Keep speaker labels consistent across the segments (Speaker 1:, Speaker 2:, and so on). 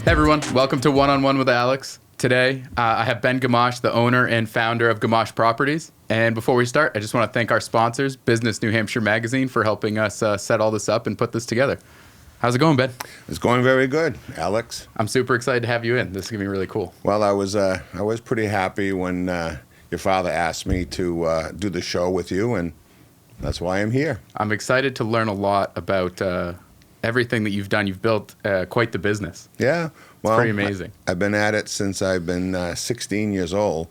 Speaker 1: Hey everyone, welcome to One on One with Alex. Today, I have Ben Gamache, the owner and founder of Gamache Properties. And before we start, I just want to thank our sponsors, Business New Hampshire Magazine, for helping us set all this up and put this together. How's it going, Ben?
Speaker 2: It's going very good, Alex.
Speaker 1: I'm super excited to have you in. This is going to be really cool.
Speaker 2: Well, I was pretty happy when your father asked me to do the show with you, and that's why I'm here.
Speaker 1: I'm excited to learn a lot about everything that you've done. You've built quite the business.
Speaker 2: Yeah. Well,
Speaker 1: it's pretty amazing.
Speaker 2: I've been at it since I've been 16 years old,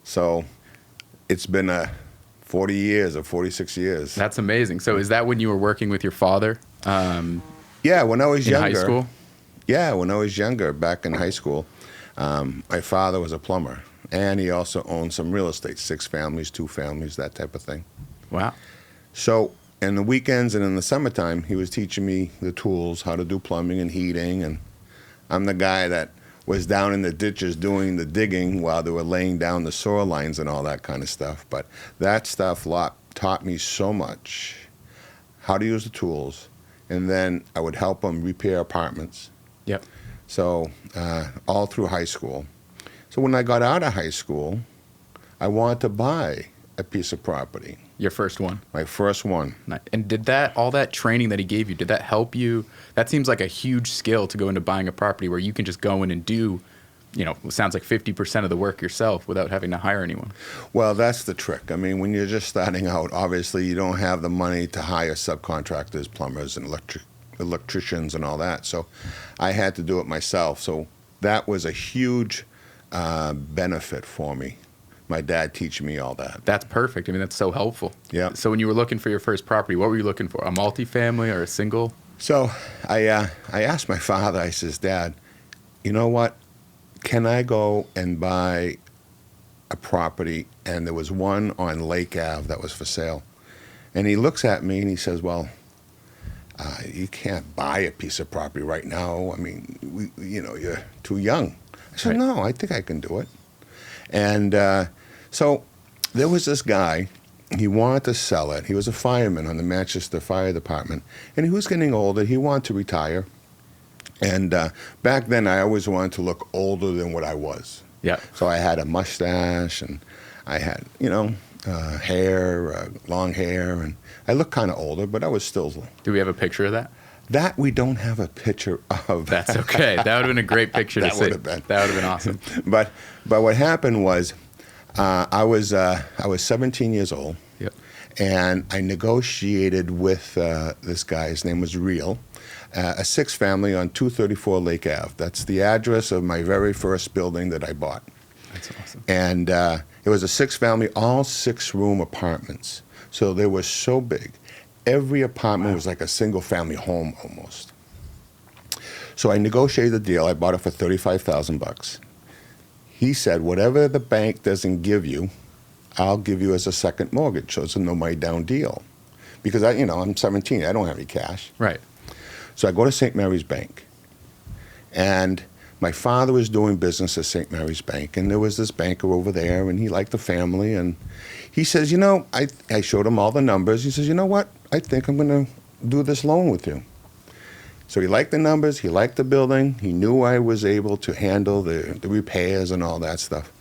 Speaker 2: so it's been 40 years or 46 years.
Speaker 1: That's amazing. So is that when you were working with your father?
Speaker 2: Yeah, when I was younger.
Speaker 1: In high school?
Speaker 2: Yeah, when I was younger, back in high school, my father was a plumber, and he also owned some real estate, 6 families, 2 families, that type of thing.
Speaker 1: Wow.
Speaker 2: So in the weekends and in the summertime, he was teaching me the tools, how to do plumbing and heating, and I'm the guy that was down in the ditches doing the digging while they were laying down the soil lines and all that kind of stuff. But that stuff taught me so much, how to use the tools, and then I would help them repair apartments.
Speaker 1: Yep.
Speaker 2: So all through high school. So when I got out of high school, I wanted to buy a piece of property.
Speaker 1: Your first one?
Speaker 2: My first one.
Speaker 1: And did all that training that he gave you, did that help you? That seems like a huge skill to go into buying a property where you can just go in and do, it sounds like 50% of the work yourself without having to hire anyone.
Speaker 2: Well, that's the trick. I mean, when you're just starting out, obviously you don't have the money to hire subcontractors, plumbers, and electricians and all that. So I had to do it myself. So that was a huge benefit for me. My dad teaching me all that.
Speaker 1: That's perfect. I mean, that's so helpful.
Speaker 2: Yeah.
Speaker 1: So when you were looking for your first property, what were you looking for? A multifamily or a single?
Speaker 2: So I asked my father, I says, Dad, you know what? Can I go and buy a property? And there was one on Lake Ave that was for sale. And he looks at me and he says, well, you can't buy a piece of property right now. I mean, you're too young. I said,
Speaker 1: Right.
Speaker 2: No, I think I can do it. And so there was this guy, he wanted to sell it. He was a fireman on the Manchester Fire Department, and he was getting older. He wanted to retire. And back then, I always wanted to look older than what I was.
Speaker 1: Yeah.
Speaker 2: So I had a mustache, and I had, hair, long hair, and I looked kind of older, but I was still.
Speaker 1: Do we have a picture of that?
Speaker 2: That we don't have a picture of.
Speaker 1: That's okay. That would have been a great picture to see.
Speaker 2: That would have been.
Speaker 1: That would have been awesome.
Speaker 2: But what happened was, I was 17 years old.
Speaker 1: Yep.
Speaker 2: And I negotiated with this guy. His name was Real, a 6 family on 234 Lake Ave. That's the address of my very first building that I bought.
Speaker 1: That's awesome.
Speaker 2: And it was a 6 family, all 6-room apartments. So they were so big. Every apartment was like a single family home almost. So I negotiated the deal. I bought it for $35,000. He said, whatever the bank doesn't give you, I'll give you as a second mortgage. So it's a no money down deal. Because I'm 17, I don't have any cash.
Speaker 1: Right.
Speaker 2: So I go to St. Mary's Bank. And my father was doing business at St. Mary's Bank, and there was this banker over there, and he liked the family, and he says, I showed him all the numbers. He says, you know what? I think I'm going to do this loan with you. So he liked the numbers, he liked the building, he knew I was able to handle the repairs and all that stuff.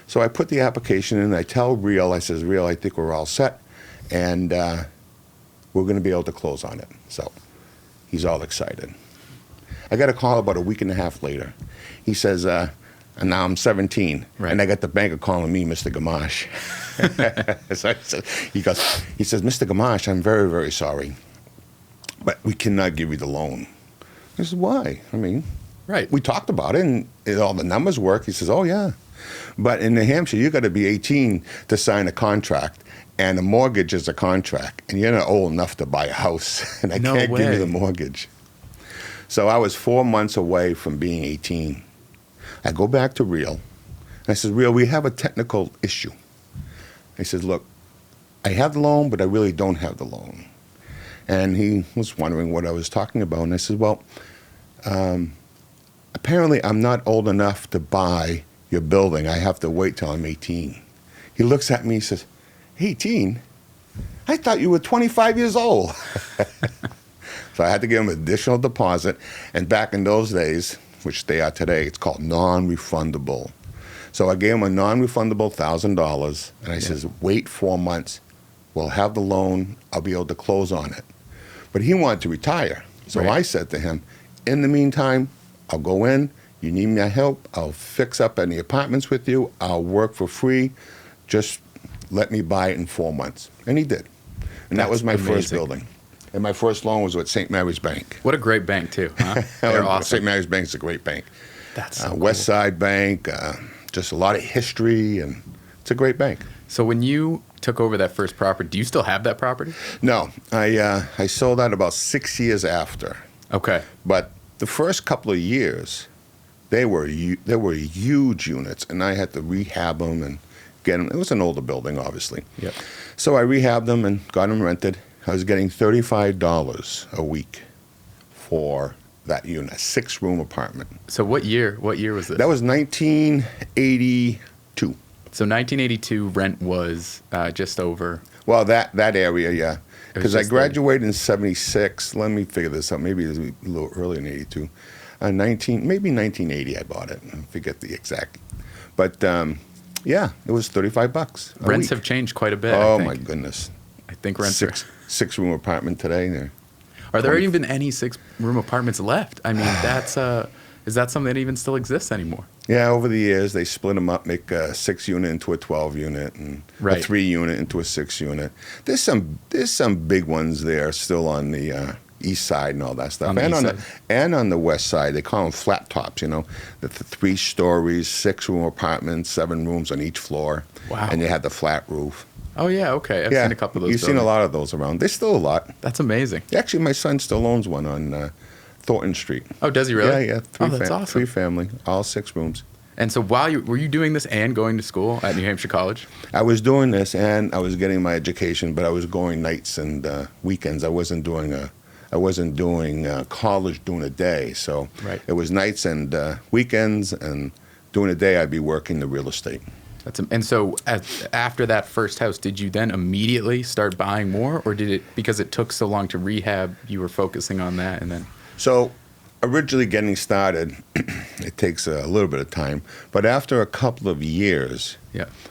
Speaker 2: So I put the application in, and I tell Real, I says, Real, I think we're all set, and we're going to be able to close on it. So he's all excited. I got a call about a week and a half later. He says, and now I'm 17,
Speaker 1: right.
Speaker 2: And I got the banker calling me Mr. Gamache. So he says, Mr. Gamache, I'm very, very sorry, but we cannot give you the loan. I said, why? I mean,
Speaker 1: right.
Speaker 2: We talked about it, and all the numbers work. He says, oh, yeah. But in New Hampshire, you got to be 18 to sign a contract, and a mortgage is a contract, and you're not old enough to buy a house, and I can't give you the mortgage. So I was 4 months away from being 18. I go back to Real, and I said, Real, we have a technical issue. He says, look, I have the loan, but I really don't have the loan. And he was wondering what I was talking about, and I said, well, apparently I'm not old enough to buy your building. I have to wait till I'm 18. He looks at me, he says, 18? I thought you were 25 years old. So I had to give him an additional deposit. And back in those days, which they are today, it's called non-refundable. So I gave him a non-refundable $1,000, and I says, wait 4 months. We'll have the loan. I'll be able to close on it. But he wanted to retire. So I said to him, in the meantime, I'll go in. You need my help. I'll fix up any apartments with you. I'll work for free. Just let me buy it in 4 months. And he did. And that was my first building. And my first loan was with St. Mary's Bank.
Speaker 1: What a great bank, too. Huh? They're awesome.
Speaker 2: St. Mary's Bank is a great bank.
Speaker 1: That's so cool.
Speaker 2: West Side Bank, just a lot of history, and it's a great bank.
Speaker 1: So when you took over that first property, do you still have that property?
Speaker 2: No, I sold that about 6 years after.
Speaker 1: Okay.
Speaker 2: But the first couple of years, they were huge units, and I had to rehab them and get them. It was an older building, obviously.
Speaker 1: Yep.
Speaker 2: So I rehabbed them and got them rented. I was getting $35 a week for that unit, a 6-room apartment.
Speaker 1: So what year was this?
Speaker 2: That was 1982.
Speaker 1: So 1982 rent was just over.
Speaker 2: Well, that area, yeah. Because I
Speaker 1: just
Speaker 2: graduated in 76. Let me figure this out. Maybe it was a little earlier than 82. Maybe 1980 I bought it. I forget the exact. But, yeah, it was $35 a
Speaker 1: Rents
Speaker 2: week.
Speaker 1: have changed quite a bit.
Speaker 2: Oh, my goodness.
Speaker 1: I think rents are.
Speaker 2: 6-room apartment today.
Speaker 1: Are there even any 6-room apartments left? I mean, is that something that even still exists anymore?
Speaker 2: Yeah, over the years, they split them up, make a 6-unit into a 12-unit, and a 3-unit into a 6-unit. There's some big ones there still on the east side and all that stuff. And on the west side, they call them flat tops, the 3 stories, 6-room apartments, 7 rooms on each floor.
Speaker 1: Wow.
Speaker 2: And you had the flat roof.
Speaker 1: Oh, yeah, okay. I've seen a couple of those.
Speaker 2: You've seen a lot of those around. There's still a lot.
Speaker 1: That's amazing.
Speaker 2: Actually, my son still owns one on Thornton Street.
Speaker 1: Oh, does he really?
Speaker 2: Yeah.
Speaker 1: That's awesome.
Speaker 2: 3 family, all 6 rooms.
Speaker 1: And so were you doing this and going to school at New Hampshire College?
Speaker 2: I was doing this and I was getting my education, but I was going nights and weekends. I wasn't doing college during the day. So it was nights and weekends, and during the day I'd be working the real estate.
Speaker 1: And so after that first house, did you then immediately start buying more, or did it, because it took so long to rehab, you were focusing on that and then?
Speaker 2: So originally getting started, it takes a little bit of time, but after a couple of years,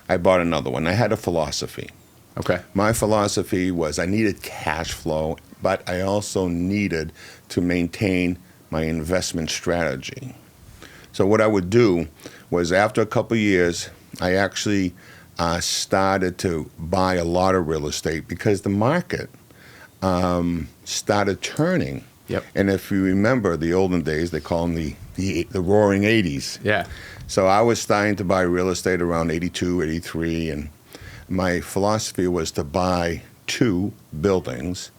Speaker 2: I bought another one. I had a philosophy.
Speaker 1: Okay.
Speaker 2: My philosophy was I needed cash flow, but I also needed to maintain my investment strategy. So what I would do was, after a couple of years, I actually started to buy a lot of real estate because the market started turning.
Speaker 1: Yep.
Speaker 2: And if you remember the olden days, they call them the roaring 80s.
Speaker 1: Yeah.
Speaker 2: So I was starting to buy real estate around 82, 83, and my philosophy was to buy 2 buildings,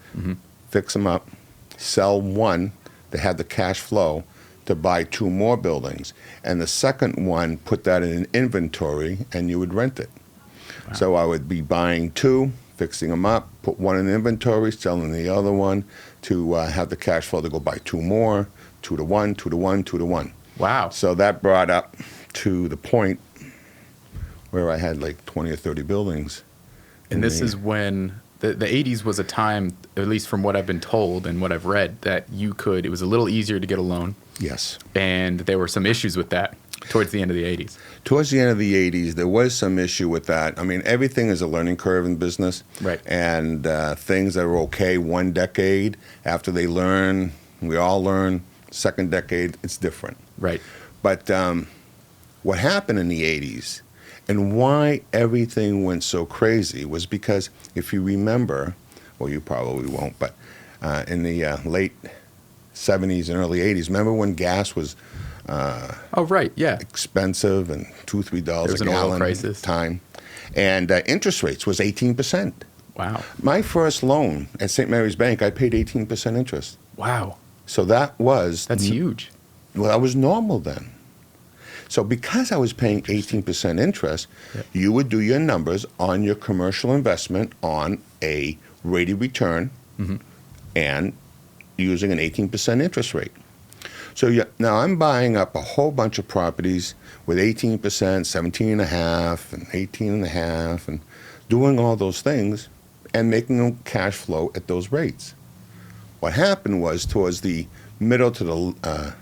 Speaker 2: fix them up, sell one that had the cash flow to buy 2 more buildings, and the second one, put that in an inventory, and you would rent it. Wow. So I would be buying 2, fixing them up, put one in inventory, selling the other one to have the cash flow to go buy 2 more, 2 to 1, 2 to 1, 2 to 1.
Speaker 1: Wow.
Speaker 2: So that brought up to the point where I had like 20 or 30 buildings.
Speaker 1: And this is when the 80s was a time, at least from what I've been told and what I've read, that it was a little easier to get a loan.
Speaker 2: Yes.
Speaker 1: And there were some issues with that towards the end of the 80s.
Speaker 2: Towards the end of the 80s, there was some issue with that. I mean, everything is a learning curve in business.
Speaker 1: Right.
Speaker 2: And things that are okay one decade, after they learn, we all learn, second decade, it's different.
Speaker 1: Right.
Speaker 2: But what happened in the 80s and why everything went so crazy was because, if you remember, well, you probably won't, but in the late 70s and early 80s, remember when gas was expensive and $2-3 a gallon at the time, and interest rates was 18%.
Speaker 1: Wow.
Speaker 2: My first loan at St. Mary's Bank, I paid 18% interest.
Speaker 1: Wow.
Speaker 2: So that's
Speaker 1: huge.
Speaker 2: Well, that was normal then. So because I was paying 18% interest, you would do your numbers on your commercial investment on a rate of return and using an 18% interest rate. So now I'm buying up a whole bunch of properties with 18%, 17.5%, and 18.5%, and doing all those things and making them cash flow at those rates. What happened was, towards the middle to the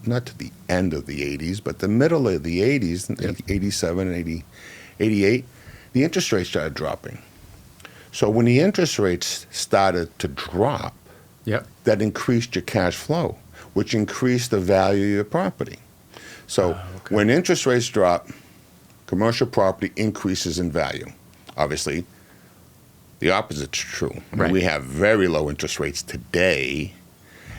Speaker 2: not to the end of the 80s, but the middle of the 80s, 87 and 80, 88, the interest rates started dropping. So when the interest rates started to drop,
Speaker 1: Yep.
Speaker 2: that increased your cash flow, which increased the value of your property. So when interest rates drop, commercial property increases in value. Obviously, the opposite's true. I mean,
Speaker 1: Right.
Speaker 2: we have very low interest rates today,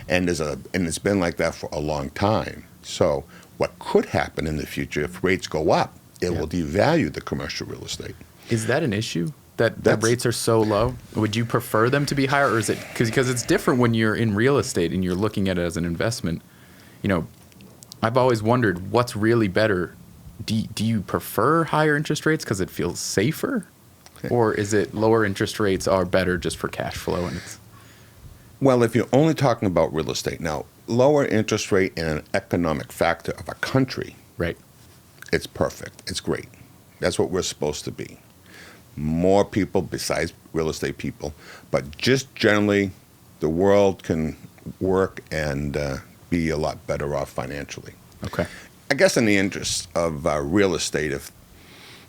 Speaker 2: and it's been like that for a long time. So what could happen in the future if rates go up, it will devalue the commercial real estate.
Speaker 1: Is that an issue? That the
Speaker 2: That's-
Speaker 1: rates are so low? Would you prefer them to be higher, or is it because it's different when you're in real estate and you're looking at it as an investment? You know, I've always wondered what's really better. Do you prefer higher interest rates because it feels safer, or is it lower interest rates are better just for cash flow? And it's
Speaker 2: Well, if you're only talking about real estate, now, lower interest rate in an economic factor of a country,
Speaker 1: right.
Speaker 2: it's perfect. It's great. That's what we're supposed to be. More people besides real estate people, but just generally, the world can work and be a lot better off financially.
Speaker 1: Okay.
Speaker 2: I guess in the interest of real estate,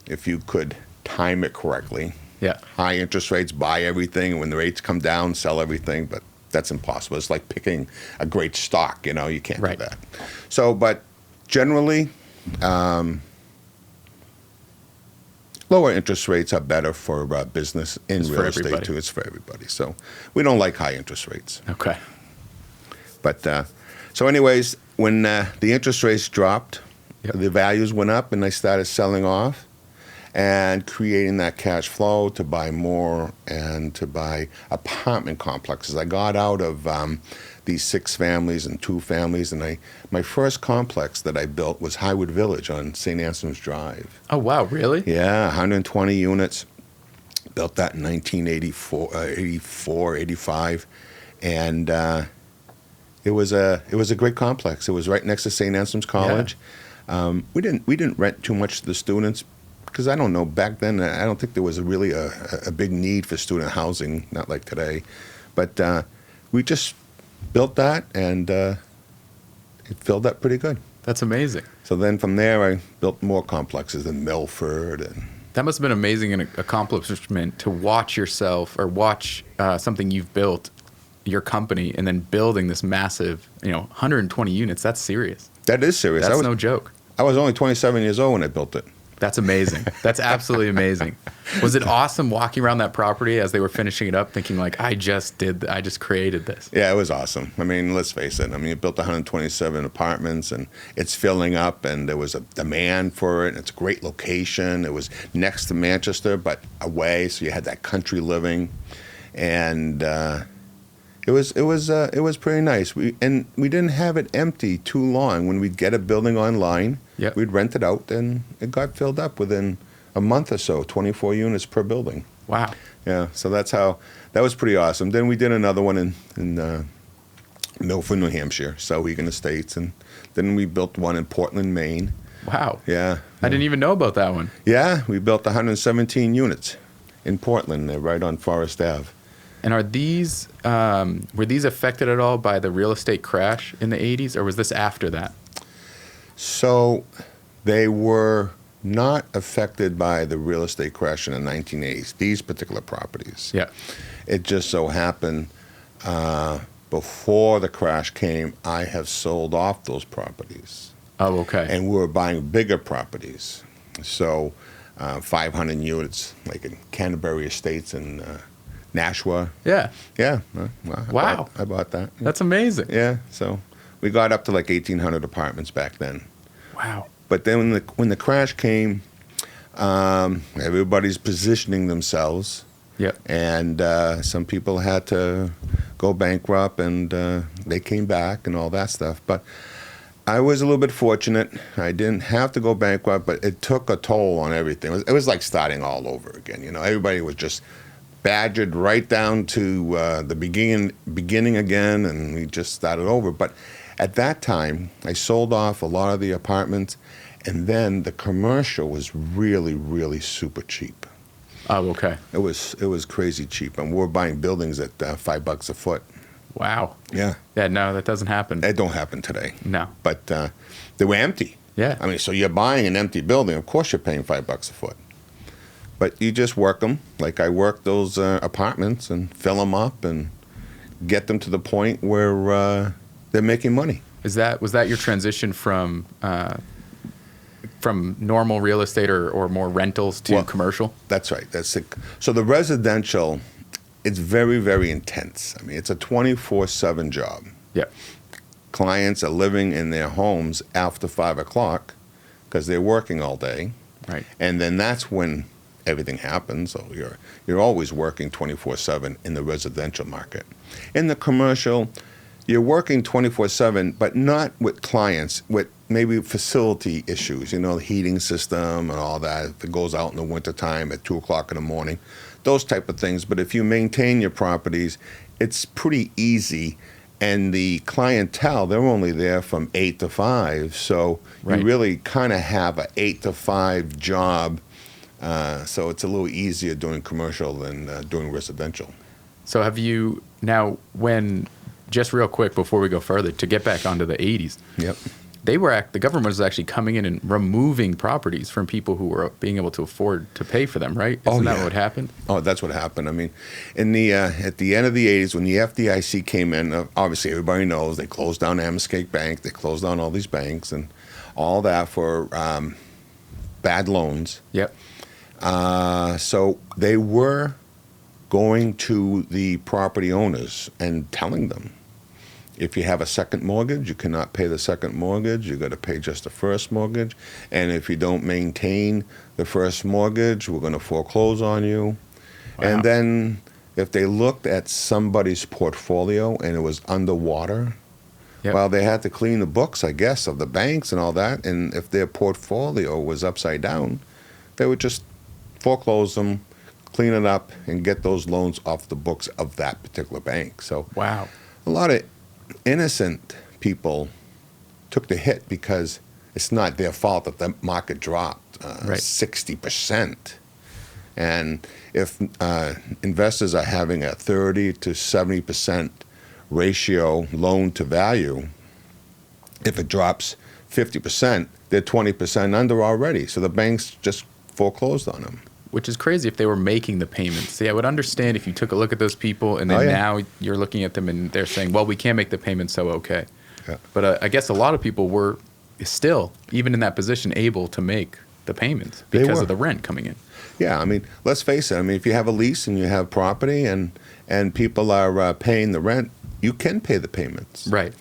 Speaker 2: if you could time it correctly,
Speaker 1: Yeah.
Speaker 2: high interest rates, buy everything, and when the rates come down, sell everything, but that's impossible. It's like picking a great stock, you can't
Speaker 1: Right.
Speaker 2: do that. So, but generally, lower interest rates are better for business in
Speaker 1: It's for
Speaker 2: real estate
Speaker 1: everybody.
Speaker 2: too. It's for everybody. So we don't like high interest rates.
Speaker 1: Okay.
Speaker 2: But so anyways, when the interest rates dropped,
Speaker 1: Yep.
Speaker 2: the values went up and they started selling off and creating that cash flow to buy more and to buy apartment complexes. I got out of these 6 families and 2 families, and my first complex that I built was Highwood Village on St. Anselm's Drive.
Speaker 1: Oh wow, really?
Speaker 2: Yeah, 120 units. Built that in 1984, 84, 85, and it was a great complex. It was right next to St. Anselm's College. We didn't rent too much to the students because I don't know, back then I don't think there was really a big need for student housing, not like today. But we just built that, and it filled up pretty good.
Speaker 1: That's amazing.
Speaker 2: So then from there I built more complexes in Milford and.
Speaker 1: That must have been amazing and an accomplishment to watch yourself or watch something you've built, your company, and then building this massive, 120 units. That's serious.
Speaker 2: That is serious.
Speaker 1: That's no joke.
Speaker 2: I was only 27 years old when I built it.
Speaker 1: That's amazing. That's absolutely amazing. Was it awesome walking around that property as they were finishing it up, thinking like, I just created this?
Speaker 2: Yeah, it was awesome. I mean, let's face it. I mean, you built 127 apartments, and it's filling up, and there was a demand for it. And it's a great location. It was next to Manchester, but away, so you had that country living, and it was pretty nice. We didn't have it empty too long. When we'd get a building online,
Speaker 1: Yep.
Speaker 2: we'd rent it out, and it got filled up within a month or so. 24 units per building.
Speaker 1: Wow.
Speaker 2: Yeah, so that was pretty awesome. Then we did another one in Milford, New Hampshire, Souhegan Estates, and then we built one in Portland, Maine.
Speaker 1: Wow.
Speaker 2: Yeah.
Speaker 1: I didn't even know about that one.
Speaker 2: Yeah, we built 117 units in Portland, right on Forest Ave.
Speaker 1: And are these were these affected at all by the real estate crash in the 80s, or was this after that?
Speaker 2: So they were not affected by the real estate crash in the 1980s, these particular properties.
Speaker 1: Yeah.
Speaker 2: It just so happened before the crash came, I have sold off those properties.
Speaker 1: Oh, okay.
Speaker 2: And we were buying bigger properties. So 500 units, like in Canterbury Estates in Nashua.
Speaker 1: Yeah.
Speaker 2: Yeah.
Speaker 1: Wow.
Speaker 2: I bought that.
Speaker 1: That's amazing.
Speaker 2: Yeah. So we got up to like 1,800 apartments back then.
Speaker 1: Wow.
Speaker 2: But then when the crash came, everybody's positioning themselves.
Speaker 1: Yep.
Speaker 2: And some people had to go bankrupt, and they came back and all that stuff. But I was a little bit fortunate. I didn't have to go bankrupt, but it took a toll on everything. It was like starting all over again. Everybody was just badgered right down to the beginning again, and we just started over. But at that time, I sold off a lot of the apartments, and then the commercial was really, really super cheap.
Speaker 1: Oh, okay.
Speaker 2: It was crazy cheap, and we were buying buildings at $5 a foot.
Speaker 1: Wow.
Speaker 2: Yeah.
Speaker 1: Yeah, no, that doesn't happen.
Speaker 2: That don't happen today.
Speaker 1: No.
Speaker 2: But they were empty.
Speaker 1: Yeah.
Speaker 2: I mean, so you're buying an empty building. Of course, you're paying $5 a foot. But you just work them like I work those apartments and fill them up and get them to the point where they're making money.
Speaker 1: Was that your transition from normal real estate or more rentals to commercial?
Speaker 2: That's right. That's it. So the residential, it's very, very intense. I mean, it's a 24/7 job.
Speaker 1: Yeah.
Speaker 2: Clients are living in their homes after 5 o'clock because they're working all day.
Speaker 1: Right.
Speaker 2: And then that's when everything happens. So you're always working 24/7 in the residential market. In the commercial, you're working 24/7, but not with clients, with maybe facility issues, the heating system and all that. If it goes out in the wintertime at 2 o'clock in the morning, those type of things. But if you maintain your properties, it's pretty easy. And the clientele, they're only there from 8 to 5. So
Speaker 1: Right.
Speaker 2: you really kind of have an 8 to 5 job. So it's a little easier doing commercial than doing residential.
Speaker 1: So have you now, just real quick before we go further, to get back onto the 80s,
Speaker 2: Yep.
Speaker 1: the government was actually coming in and removing properties from people who were being able to afford to pay for them, right? Isn't that what happened?
Speaker 2: Oh, that's what happened. I mean, at the end of the 80s, when the FDIC came in, obviously everybody knows they closed down Amherst Bank, they closed down all these banks and all that for bad loans.
Speaker 1: Yep.
Speaker 2: So they were going to the property owners and telling them, if you have a second mortgage, you cannot pay the second mortgage. You got to pay just the first mortgage. And if you don't maintain the first mortgage, we're going to foreclose on you.
Speaker 1: Wow.
Speaker 2: And then if they looked at somebody's portfolio and it was underwater,
Speaker 1: Yep.
Speaker 2: well, they had to clean the books, I guess, of the banks and all that. And if their portfolio was upside down, they would just foreclose them, clean it up, and get those loans off the books of that particular bank. So
Speaker 1: Wow.
Speaker 2: a lot of innocent people took the hit because it's not their fault that the market dropped
Speaker 1: Right.
Speaker 2: 60%. And if investors are having a 30 to 70% ratio loan to value, if it drops 50%, they're 20% under already. So the banks just foreclosed on them.
Speaker 1: Which is crazy if they were making the payments. See, I would understand if you took a look at those people and then
Speaker 2: Oh, yeah.
Speaker 1: now you're looking at them and they're saying, well, we can't make the payments, so okay.
Speaker 2: Yeah.
Speaker 1: But I guess a lot of people were still, even in that position, able to make the payments
Speaker 2: They
Speaker 1: because
Speaker 2: were.
Speaker 1: of the rent coming in.
Speaker 2: Yeah, I mean, let's face it. I mean, if you have a lease and you have property and people are paying the rent, you can pay the payments.
Speaker 1: Right.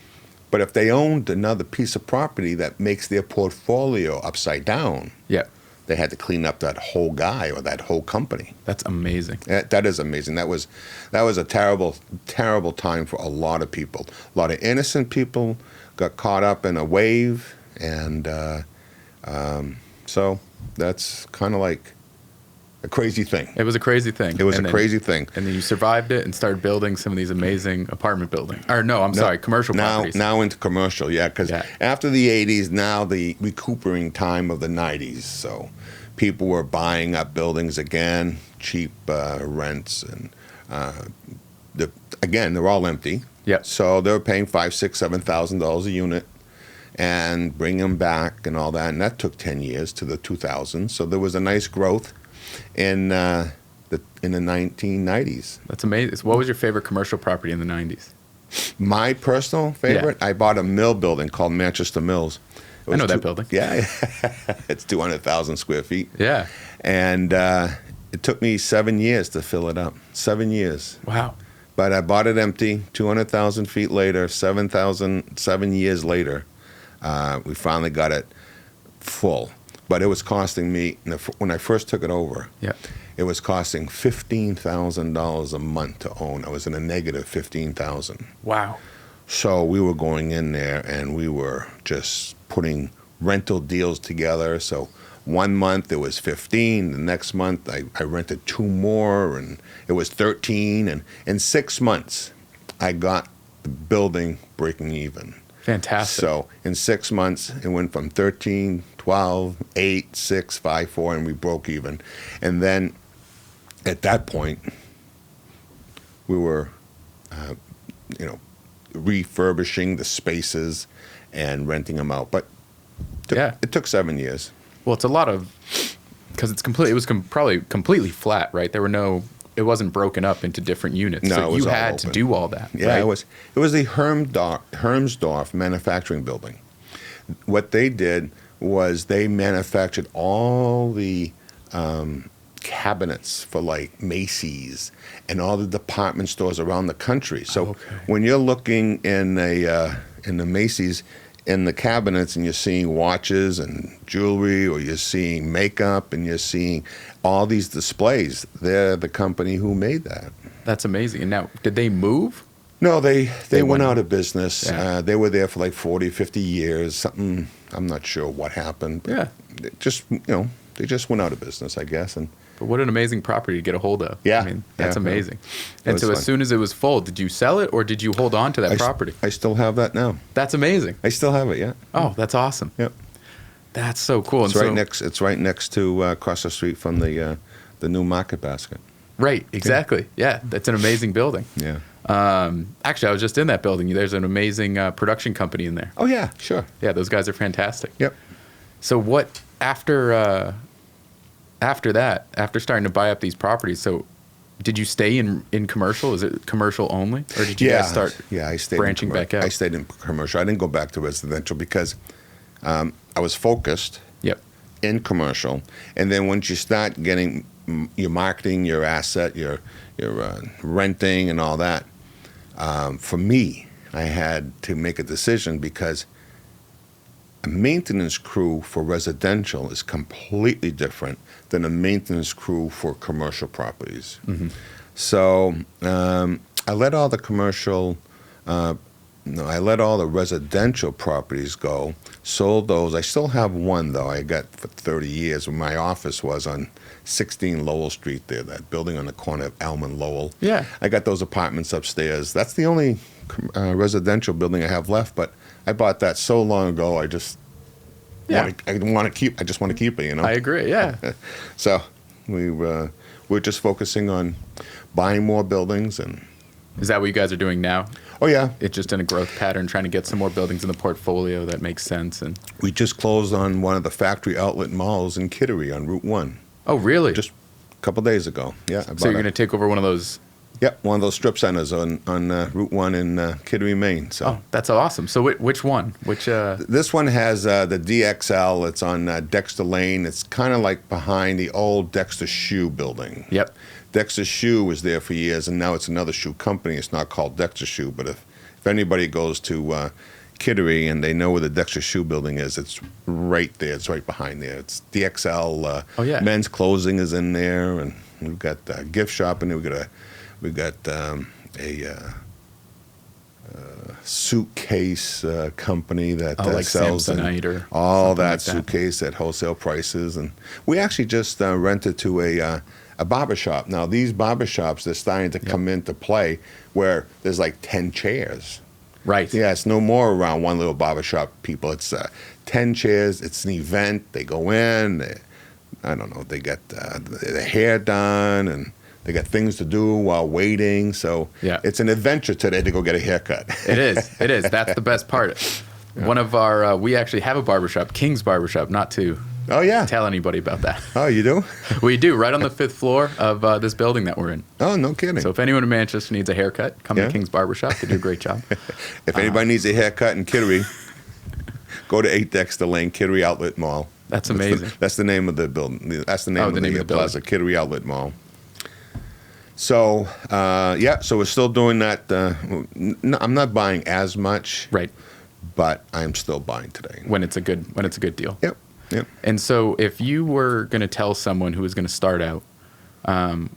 Speaker 2: But if they owned another piece of property that makes their portfolio upside down,
Speaker 1: Yeah.
Speaker 2: they had to clean up that whole guy or that whole company.
Speaker 1: That's amazing.
Speaker 2: That is amazing. That was a terrible, terrible time for a lot of people. A lot of innocent people got caught up in a wave, and so that's kind of like a crazy thing.
Speaker 1: It was a crazy thing.
Speaker 2: It was
Speaker 1: And
Speaker 2: a
Speaker 1: then-
Speaker 2: crazy thing.
Speaker 1: And then you survived it and started building some of these amazing apartment buildings. Or no, I'm sorry, commercial properties.
Speaker 2: Now into commercial, yeah, because
Speaker 1: Yeah.
Speaker 2: after the 80s, now the recuperating time of the 90s. So people were buying up buildings again, cheap rents, and again, they're all empty.
Speaker 1: Yep.
Speaker 2: So they were paying $5,000, $6,000, $7,000 a unit, and bring them back and all that. And that took 10 years to the 2000s. So there was a nice growth in the 1990s.
Speaker 1: That's amazing. What was your favorite commercial property in the 90s?
Speaker 2: My personal favorite, I bought a mill building called Manchester Mills. It
Speaker 1: I
Speaker 2: was
Speaker 1: know that building.
Speaker 2: Yeah, it's 200,000 square feet.
Speaker 1: Yeah.
Speaker 2: And it took me 7 years to fill it up. 7 years.
Speaker 1: Wow.
Speaker 2: But I bought it empty. 200,000 feet later, 7 years later, we finally got it full. But it was costing me, when I first took it over,
Speaker 1: Yeah.
Speaker 2: it was costing $15,000 a month to own. I was in a negative 15,000.
Speaker 1: Wow.
Speaker 2: So we were going in there and we were just putting rental deals together. So 1 month it was 15. The next month I rented 2 more and it was 13. And in 6 months I got the building breaking even.
Speaker 1: Fantastic.
Speaker 2: So in 6 months it went from 13, 12, 8, 6, 5, 4, and we broke even. And then at that point we were you know, refurbishing the spaces and renting them out. But it took 7 years.
Speaker 1: Well, it's a lot of, because it was probably completely flat, right? It wasn't broken up into different units.
Speaker 2: No,
Speaker 1: so
Speaker 2: it was
Speaker 1: you
Speaker 2: all
Speaker 1: had to
Speaker 2: open.
Speaker 1: do all that.
Speaker 2: Yeah,
Speaker 1: right?
Speaker 2: it was the Hermsdorf manufacturing building. What they did was they manufactured all the cabinets for like Macy's and all the department stores around the country. So when you're looking in the Macy's, in the cabinets, and you're seeing watches and jewelry, or you're seeing makeup, and you're seeing all these displays, they're the company who made that.
Speaker 1: That's amazing. And now, did they move?
Speaker 2: No, they went out of business.
Speaker 1: Yeah.
Speaker 2: They were there for like 40, 50 years. Something, I'm not sure what happened.
Speaker 1: Yeah.
Speaker 2: They just went out of business, I guess.
Speaker 1: But what an amazing property to get a hold of.
Speaker 2: Yeah.
Speaker 1: I mean, that's
Speaker 2: Yeah.
Speaker 1: amazing.
Speaker 2: It
Speaker 1: And
Speaker 2: was
Speaker 1: so
Speaker 2: fun.
Speaker 1: as soon as it was full, did you sell it or did you hold on to that property?
Speaker 2: I still have that now.
Speaker 1: That's amazing.
Speaker 2: I still have it, yeah.
Speaker 1: Oh, that's awesome.
Speaker 2: Yep.
Speaker 1: That's so cool.
Speaker 2: It's right next to across the street from the new Market Basket.
Speaker 1: Right, exactly. Yeah, that's an amazing building.
Speaker 2: Yeah.
Speaker 1: Actually, I was just in that building. There's an amazing production company in there.
Speaker 2: Oh yeah, sure.
Speaker 1: Yeah, those guys are fantastic.
Speaker 2: Yep.
Speaker 1: So what after that, after starting to buy up these properties, so did you stay in commercial? Is it commercial only, or did you guys start?
Speaker 2: Yeah, I stayed
Speaker 1: branching back out?
Speaker 2: I stayed in commercial. I didn't go back to residential because I was focused
Speaker 1: Yep.
Speaker 2: in commercial, and then once you start getting your marketing, your asset, your renting, and all that, for me, I had to make a decision because a maintenance crew for residential is completely different than a maintenance crew for commercial properties.
Speaker 1: Mm-hmm.
Speaker 2: So I let all the commercial, I let all the residential properties go, sold those. I still have one, though, I got for 30 years when my office was on 16 Lowell Street there, that building on the corner of Elm and Lowell.
Speaker 1: Yeah.
Speaker 2: I got those apartments upstairs. That's the only residential building I have left, but I bought that so long ago. I just want to keep it. You know.
Speaker 1: I agree. Yeah.
Speaker 2: So we're just focusing on buying more buildings, and
Speaker 1: Is that what you guys are doing now?
Speaker 2: oh yeah,
Speaker 1: It's just in a growth pattern, trying to get some more buildings in the portfolio that makes sense. And
Speaker 2: we just closed on one of the factory outlet malls in Kittery on Route 1
Speaker 1: oh, really?
Speaker 2: just a couple days ago. Yeah.
Speaker 1: So you're going to take over one of those?
Speaker 2: Yep, one of those strip centers on Route 1 in Kittery, Maine. So.
Speaker 1: Oh, that's awesome. So which one? Which?
Speaker 2: This one has the DXL. It's on Dexter Lane. It's kind of like behind the old Dexter Shoe building.
Speaker 1: Yep.
Speaker 2: Dexter Shoe was there for years, and now it's another shoe company. It's not called Dexter Shoe, but if anybody goes to Kittery and they know where the Dexter Shoe building is, it's right there. It's right behind there. It's DXL.
Speaker 1: Oh, yeah.
Speaker 2: Men's clothing is in there, and we've got gift shop in there. We've got a suitcase company that
Speaker 1: like
Speaker 2: sells
Speaker 1: Samsonite or
Speaker 2: all
Speaker 1: something
Speaker 2: that
Speaker 1: like that.
Speaker 2: suitcase at wholesale prices. And we actually just rented to a barber shop. Now, these barber shops, they're starting to come into play where there's like 10 chairs.
Speaker 1: Right.
Speaker 2: Yeah, it's no more around one little barber shop, people. It's 10 chairs. It's an event. They go in. They get their hair done, and they got things to do while waiting. So it's an adventure today to go get a haircut.
Speaker 1: It is. It is. That's the best part. One of our, we actually have a barbershop, King's Barbershop, not to
Speaker 2: Oh, yeah.
Speaker 1: tell anybody about that.
Speaker 2: Oh, you do?
Speaker 1: We do, right on the 5th floor of this building that we're in.
Speaker 2: Oh, no kidding.
Speaker 1: So if anyone in Manchester needs a haircut, come
Speaker 2: Yeah.
Speaker 1: to King's Barbershop. They do a great job.
Speaker 2: If anybody needs a haircut in Kittery, go to 8 Dexter Lane, Kittery Outlet Mall.
Speaker 1: That's amazing.
Speaker 2: That's the name of the building. That's the name of the plaza,
Speaker 1: building.
Speaker 2: Kittery Outlet Mall. So, so we're still doing that. I'm not buying as much,
Speaker 1: Right.
Speaker 2: but I'm still buying today.
Speaker 1: When it's a good deal.
Speaker 2: Yep.
Speaker 1: And so if you were going to tell someone who was going to start out,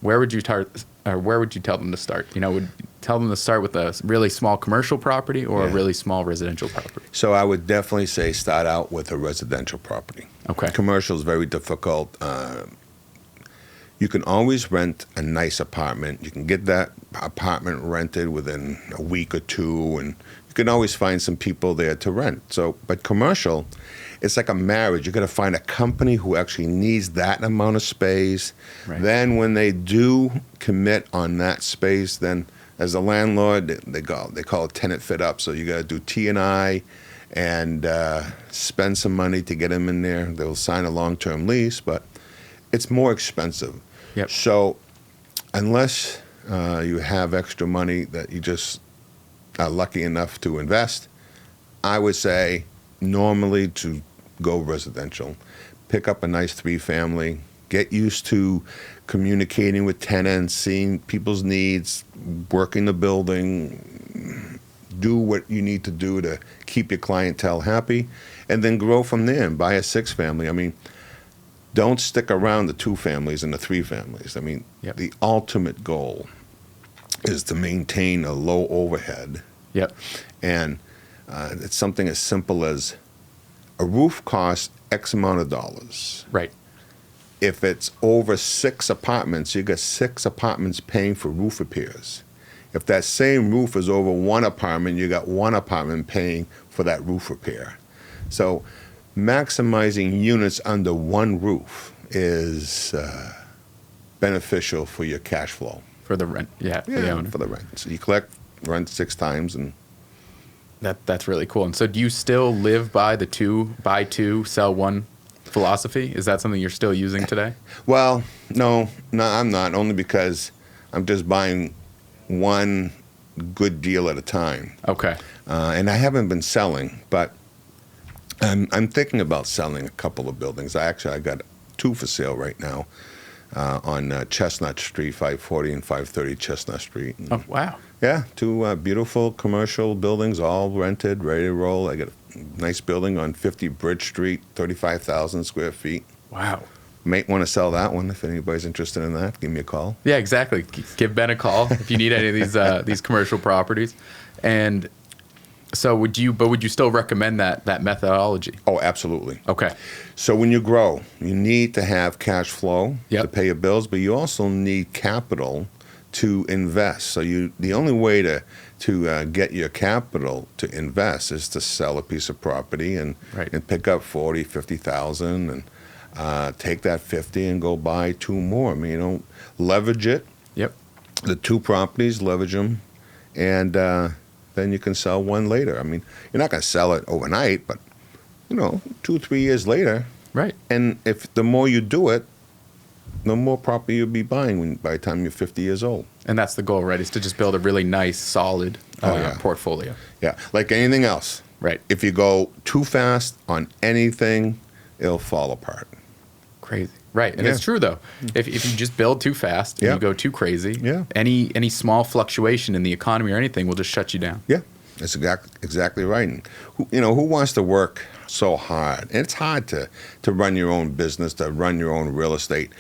Speaker 1: where would you start, or where would you tell them to start? Would you tell them to start with a really small commercial property or a really small residential property?
Speaker 2: So I would definitely say start out with a residential property.
Speaker 1: Okay.
Speaker 2: Commercial is very difficult. You can always rent a nice apartment. You can get that apartment rented within a week or two, and you can always find some people there to rent. But commercial, it's like a marriage. You got to find a company who actually needs that amount of space.
Speaker 1: Right.
Speaker 2: Then when they do commit on that space, then as a landlord, they call it tenant fit up. So you got to do T&I and spend some money to get them in there. They'll sign a long-term lease, but it's more expensive.
Speaker 1: Yep.
Speaker 2: So unless you have extra money that you just are lucky enough to invest, I would say normally to go residential. Pick up a nice 3-family, get used to communicating with tenants, seeing people's needs, working the building, do what you need to do to keep your clientele happy, and then grow from there and buy a 6-family. I mean, don't stick around the 2 families and the 3 families. I mean,
Speaker 1: Yep.
Speaker 2: The ultimate goal is to maintain a low overhead.
Speaker 1: Yep.
Speaker 2: And it's something as simple as a roof costs X amount of dollars.
Speaker 1: Right.
Speaker 2: If it's over 6 apartments, you got 6 apartments paying for roof repairs. If that same roof is over 1 apartment, you got 1 apartment paying for that roof repair. So maximizing units under 1 roof is beneficial for your cash flow.
Speaker 1: For the rent. Yeah. For the owner.
Speaker 2: For the rent. So you collect rent 6 times, and
Speaker 1: That's really cool. And so do you still live by the buy 2, sell 1 philosophy? Is that something you're still using today?
Speaker 2: well, no, I'm not. Only because I'm just buying 1 good deal at a time.
Speaker 1: Okay.
Speaker 2: And I haven't been selling, but I'm thinking about selling a couple of buildings. I got 2 for sale right now on Chestnut Street, 540 and 530 Chestnut Street. And
Speaker 1: Oh, wow.
Speaker 2: yeah, 2 beautiful commercial buildings, all rented, ready to roll. I got a nice building on 50 Bridge Street, 35,000 square feet.
Speaker 1: Wow.
Speaker 2: Might want to sell that one if anybody's interested in that. Give me a call.
Speaker 1: Yeah, exactly. Give Ben a call if you need any of these commercial properties. And so would you still recommend that methodology?
Speaker 2: Oh, absolutely.
Speaker 1: Okay.
Speaker 2: So when you grow, you need to have cash flow
Speaker 1: Yep.
Speaker 2: to pay your bills, but you also need capital to invest. So the only way to get your capital to invest is to sell a piece of property and
Speaker 1: Right.
Speaker 2: pick up 40, 50,000 and take that 50 and go buy 2 more. I mean, leverage it.
Speaker 1: Yep.
Speaker 2: The 2 properties, leverage them, and then you can sell 1 later. I mean, you're not going to sell it overnight, but 2, 3 years later.
Speaker 1: Right.
Speaker 2: And if the more you do it, the more property you'll be buying by the time you're 50 years old.
Speaker 1: And that's the goal, right? Is to just build a really nice, solid portfolio.
Speaker 2: Yeah, like anything else.
Speaker 1: Right.
Speaker 2: If you go too fast on anything, it'll fall apart.
Speaker 1: Crazy. Right. And
Speaker 2: Yeah.
Speaker 1: it's true, though. If you just build too fast and
Speaker 2: Yeah.
Speaker 1: you go too crazy,
Speaker 2: Yeah.
Speaker 1: any small fluctuation in the economy or anything will just shut you down.
Speaker 2: Yeah, that's exactly right. And who wants to work so hard? And it's hard to run your own business, to run your own real estate.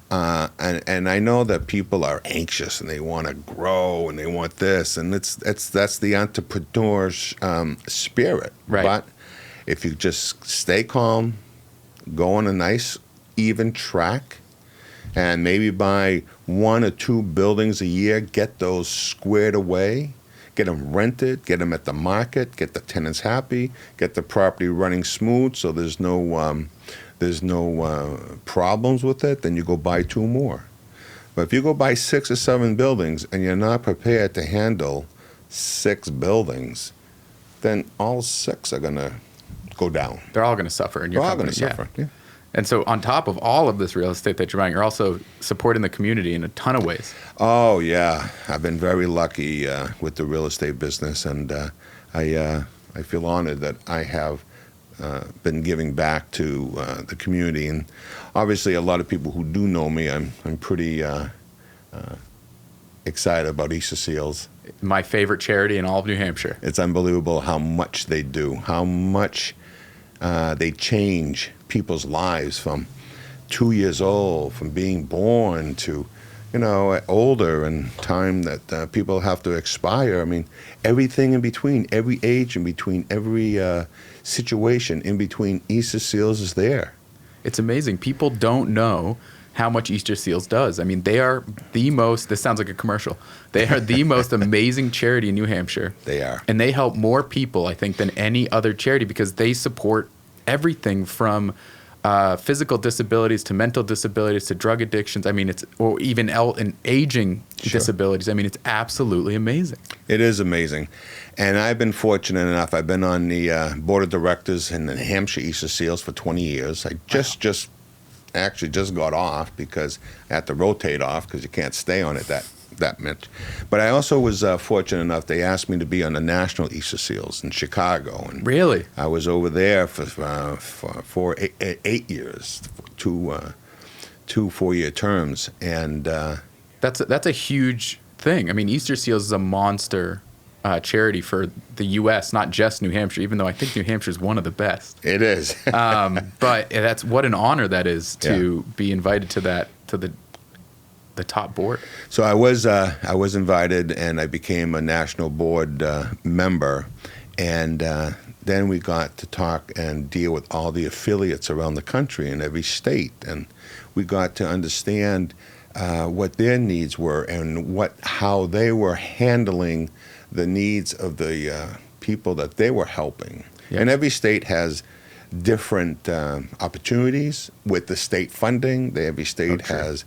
Speaker 2: And I know that people are anxious and they want to grow and they want this, and that's the entrepreneur's spirit.
Speaker 1: Right.
Speaker 2: But if you just stay calm, go on a nice even track, and maybe buy 1 or 2 buildings a year, get those squared away, get them rented, get them at the market, get the tenants happy, get the property running smooth, so there's no problems with it, then you go buy 2 more. But if you go buy 6 or 7 buildings and you're not prepared to handle 6 buildings, then all 6 are going to go down.
Speaker 1: They're all going to suffer. And
Speaker 2: They're all going to suffer. Yeah.
Speaker 1: And so on top of all of this real estate that you're buying, you're also supporting the community in a ton of ways.
Speaker 2: Oh, yeah. I've been very lucky with the real estate business, and I feel honored that I have been giving back to the community. And obviously, a lot of people who do know me, I'm pretty excited about Easter Seals.
Speaker 1: My favorite charity in all of New Hampshire.
Speaker 2: It's unbelievable how much they do, how much they change people's lives from 2 years old, from being born to, older, and time that people have to expire. I mean, everything in between, every age in between, every situation in between, Easter Seals is there.
Speaker 1: It's amazing. People don't know how much Easter Seals does. I mean, they are the most, this sounds like a commercial, they are the most amazing charity in New Hampshire.
Speaker 2: They are.
Speaker 1: And they help more people, I think, than any other charity, because they support everything from physical disabilities to mental disabilities to drug addictions. I mean, or even in aging disabilities. I mean, it's absolutely amazing.
Speaker 2: It is amazing. And I've been fortunate enough. I've been on the board of directors in the Hampshire Easter Seals for 20 years. I just got off because I had to rotate off because you can't stay on it that much. But I also was fortunate enough, they asked me to be on the National Easter Seals in Chicago. And
Speaker 1: Really?
Speaker 2: I was over there for 8 years, two 4-year terms. And
Speaker 1: That's a huge thing. I mean, Easter Seals is a monster charity for the U.S., not just New Hampshire, even though I think New Hampshire is one of the best.
Speaker 2: it is.
Speaker 1: But that's what an honor that is to be invited to the top board.
Speaker 2: So I was invited, and I became a national board member, and then we got to talk and deal with all the affiliates around the country in every state, and we got to understand what their needs were and how they were handling the needs of the people that they were helping.
Speaker 1: Yeah.
Speaker 2: And every state has different opportunities with the state funding. Every state has.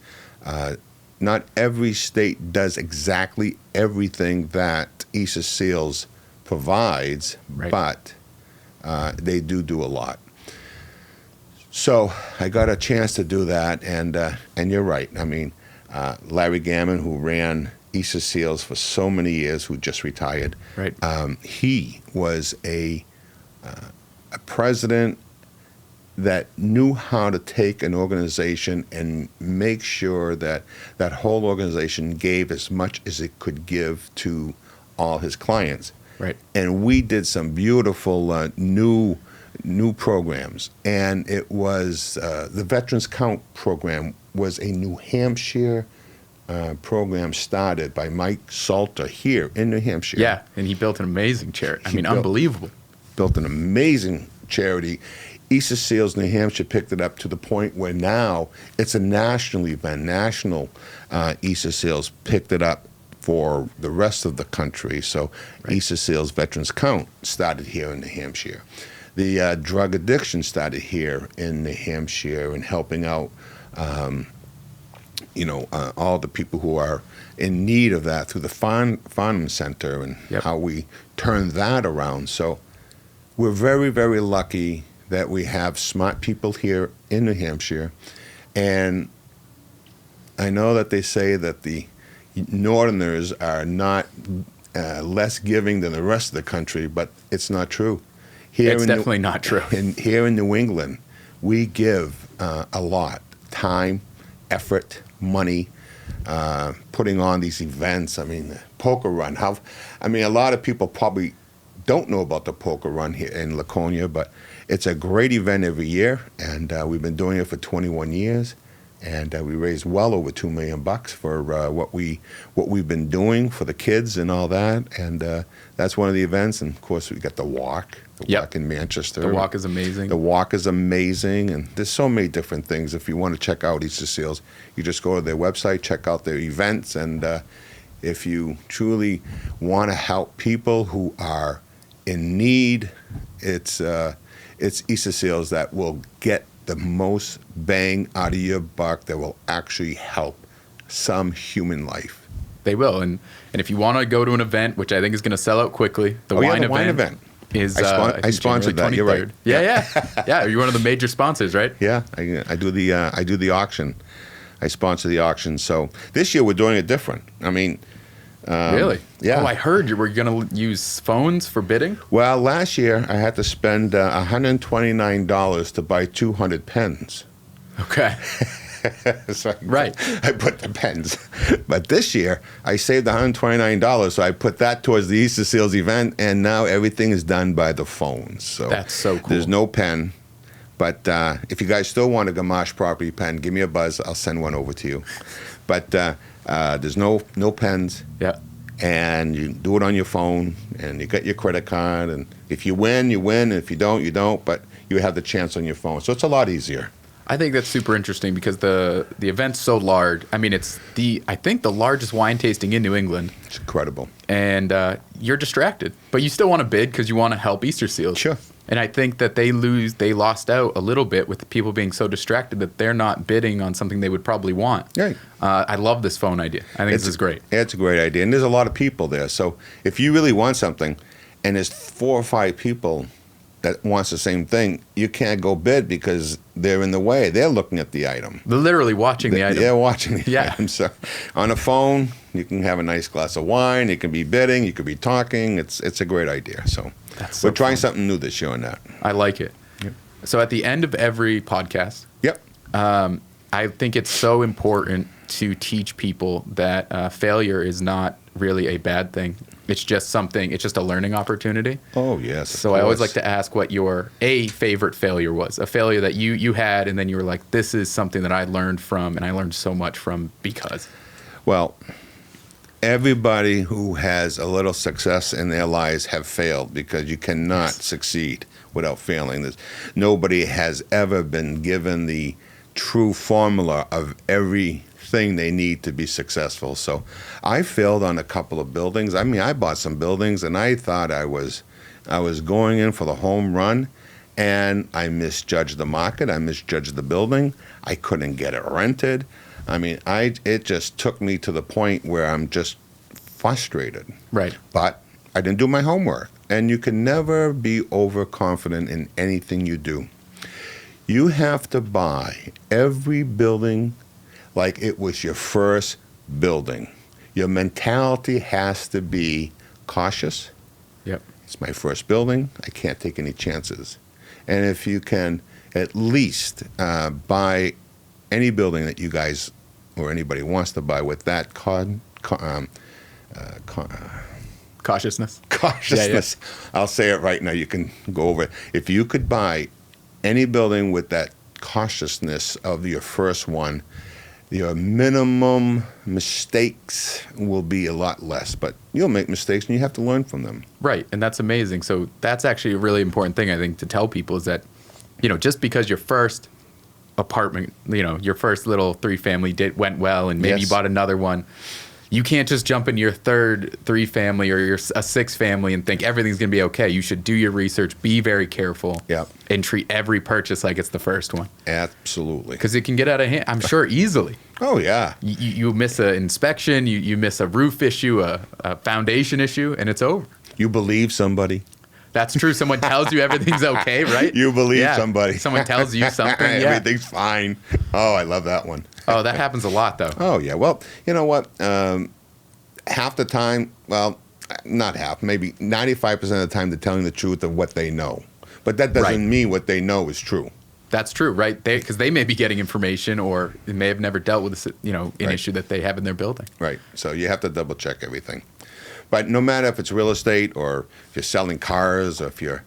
Speaker 2: Not every state does exactly everything that Easter Seals provides,
Speaker 1: Right.
Speaker 2: but they do a lot. So I got a chance to do that, and you're right. I mean, Larry Gammon, who ran Easter Seals for so many years, who just retired,
Speaker 1: Right.
Speaker 2: he was a president that knew how to take an organization and make sure that that whole organization gave as much as it could give to all his clients.
Speaker 1: Right.
Speaker 2: And we did some beautiful new programs. And it was the Veterans Count program was a New Hampshire program started by Mike Salter here in New Hampshire.
Speaker 1: Yeah, and he built an amazing charity. I
Speaker 2: He
Speaker 1: mean,
Speaker 2: built-
Speaker 1: unbelievable.
Speaker 2: Built an amazing charity. Easter Seals New Hampshire picked it up to the point where now it's a national event. National Easter Seals picked it up for the rest of the country. So Easter Seals Veterans Count started here in New Hampshire. The drug addiction started here in New Hampshire and helping out, all the people who are in need of that through the Farnham Center and how we turned that around. So we're very, very lucky that we have smart people here in New Hampshire. And I know that they say that the Northerners are not less giving than the rest of the country, but it's not true.
Speaker 1: It's definitely not true.
Speaker 2: Here in New England, we give a lot. Time, effort, money, putting on these events. I mean, the poker run. A lot of people probably don't know about the poker run here in Laconia, but it's a great event every year, and we've been doing it for 21 years, and we raised well over $2 million for what we've been doing for the kids and all that, and that's one of the events. And of course, we got the walk in Manchester.
Speaker 1: The walk is amazing.
Speaker 2: The walk is amazing, and there's so many different things. If you want to check out Easter Seals, you just go to their website, check out their events, and if you truly want to help people who are in need, it's Easter Seals that will get the most bang out of your buck, that will actually help some human life.
Speaker 1: They will. And if you want to go to an event, which I think is going to sell out quickly, the wine event is
Speaker 2: I sponsored that. You're right.
Speaker 1: Yeah. You're one of the major sponsors, right?
Speaker 2: Yeah, I do the auction. I sponsor the auction. So this year we're doing it different. I mean,
Speaker 1: really?
Speaker 2: Yeah.
Speaker 1: Oh, I heard you were going to use phones for bidding.
Speaker 2: Well, last year I had to spend $129 to buy 200 pens.
Speaker 1: Okay.
Speaker 2: So
Speaker 1: Right.
Speaker 2: I put the pens. But this year I saved $129, so I put that towards the Easter Seals event, and now everything is done by the phone. So
Speaker 1: That's so cool.
Speaker 2: There's no pen. But if you guys still want a Gamache property pen, give me a buzz. I'll send one over to you. But there's no pens.
Speaker 1: Yeah.
Speaker 2: And you do it on your phone, and you got your credit card. And if you win, you win. And if you don't, you don't. But you have the chance on your phone. So it's a lot easier.
Speaker 1: I think that's super interesting because the event's so large. I mean, it's I think the largest wine tasting in New England.
Speaker 2: It's incredible.
Speaker 1: And you're distracted, but you still want to bid because you want to help Easter Seals.
Speaker 2: Sure.
Speaker 1: And I think that they lost out a little bit with the people being so distracted that they're not bidding on something they would probably want.
Speaker 2: Right.
Speaker 1: I love this phone idea. I think this is great.
Speaker 2: It's a great idea. And there's a lot of people there. So if you really want something and there's 4 or 5 people that wants the same thing, you can't go bid because they're in the way. They're looking at the item.
Speaker 1: They're literally watching the item.
Speaker 2: They're watching the
Speaker 1: Yeah.
Speaker 2: item. So on a phone, you can have a nice glass of wine. You can be bidding. You could be talking. It's a great idea. So,
Speaker 1: That's so
Speaker 2: we're trying
Speaker 1: fun.
Speaker 2: something new this year on that.
Speaker 1: I like it.
Speaker 2: Yep.
Speaker 1: So at the end of every podcast,
Speaker 2: Yep.
Speaker 1: I think it's so important to teach people that failure is not really a bad thing. It's just a learning opportunity.
Speaker 2: Oh, yes.
Speaker 1: So I always like to ask what your favorite failure was, a failure that you had, and then you were like, this is something that I learned from, and I learned so much from because.
Speaker 2: Well, everybody who has a little success in their lives have failed because you cannot succeed without failing. Nobody has ever been given the true formula of everything they need to be successful. So I failed on a couple of buildings. I mean, I bought some buildings and I thought I was going in for the home run, and I misjudged the market. I misjudged the building. I couldn't get it rented. I mean, it just took me to the point where I'm just frustrated.
Speaker 1: Right.
Speaker 2: But I didn't do my homework. And you can never be overconfident in anything you do. You have to buy every building like it was your first building. Your mentality has to be cautious.
Speaker 1: Yep.
Speaker 2: It's my first building. I can't take any chances. And if you can at least buy any building that you guys or anybody wants to buy with that
Speaker 1: Cautiousness.
Speaker 2: cautiousness.
Speaker 1: Yeah.
Speaker 2: I'll say it right now. You can go over it. If you could buy any building with that cautiousness of your first one, your minimum mistakes will be a lot less. But you'll make mistakes and you have to learn from them.
Speaker 1: Right. And that's amazing. So that's actually a really important thing, I think, to tell people is that, just because your first apartment, your first little 3-family went well, and maybe you
Speaker 2: Yes.
Speaker 1: bought another one, you can't just jump into your third 3-family or a 6-family and think everything's going to be okay. You should do your research, be very careful,
Speaker 2: Yep.
Speaker 1: and treat every purchase like it's the first one.
Speaker 2: Absolutely.
Speaker 1: Because it can get out of hand, I'm sure, easily.
Speaker 2: Oh, yeah.
Speaker 1: You miss an inspection, you miss a roof issue, a foundation issue, and it's over.
Speaker 2: You believe somebody.
Speaker 1: That's true. Someone tells you everything's okay, right?
Speaker 2: You believe somebody.
Speaker 1: Someone tells you something. Yeah.
Speaker 2: Everything's fine. Oh, I love that one.
Speaker 1: Oh, that happens a lot, though.
Speaker 2: Oh, yeah. Well, you know what? Half the time, well, not half, maybe 95% of the time, they're telling the truth of what they know. But that doesn't
Speaker 1: Right.
Speaker 2: mean what they know is true.
Speaker 1: That's true, right? Because they may be getting information, or they may have never dealt with an
Speaker 2: Right.
Speaker 1: issue that they have in their building.
Speaker 2: Right. So you have to double check everything. But no matter if it's real estate or if you're selling cars or if you're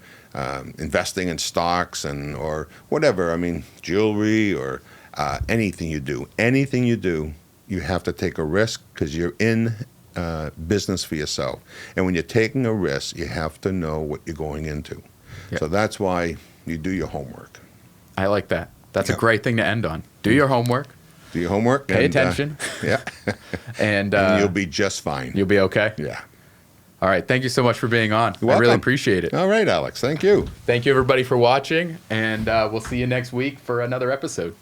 Speaker 2: investing in stocks or whatever, I mean, jewelry or anything you do, you have to take a risk because you're in business for yourself. And when you're taking a risk, you have to know what you're going into.
Speaker 1: Yep.
Speaker 2: So that's why you do your homework.
Speaker 1: I like that. That's
Speaker 2: Yep.
Speaker 1: a great thing to end on. Do your homework,
Speaker 2: Do your homework.
Speaker 1: pay
Speaker 2: and,
Speaker 1: attention,
Speaker 2: Yeah.
Speaker 1: and
Speaker 2: And you'll be just fine.
Speaker 1: you'll be okay.
Speaker 2: Yeah.
Speaker 1: All right. Thank you so much for being on.
Speaker 2: You're
Speaker 1: I really
Speaker 2: welcome.
Speaker 1: appreciate it.
Speaker 2: All right, Alex. Thank you.
Speaker 1: Thank you, everybody, for watching, and we'll see you next week for another episode.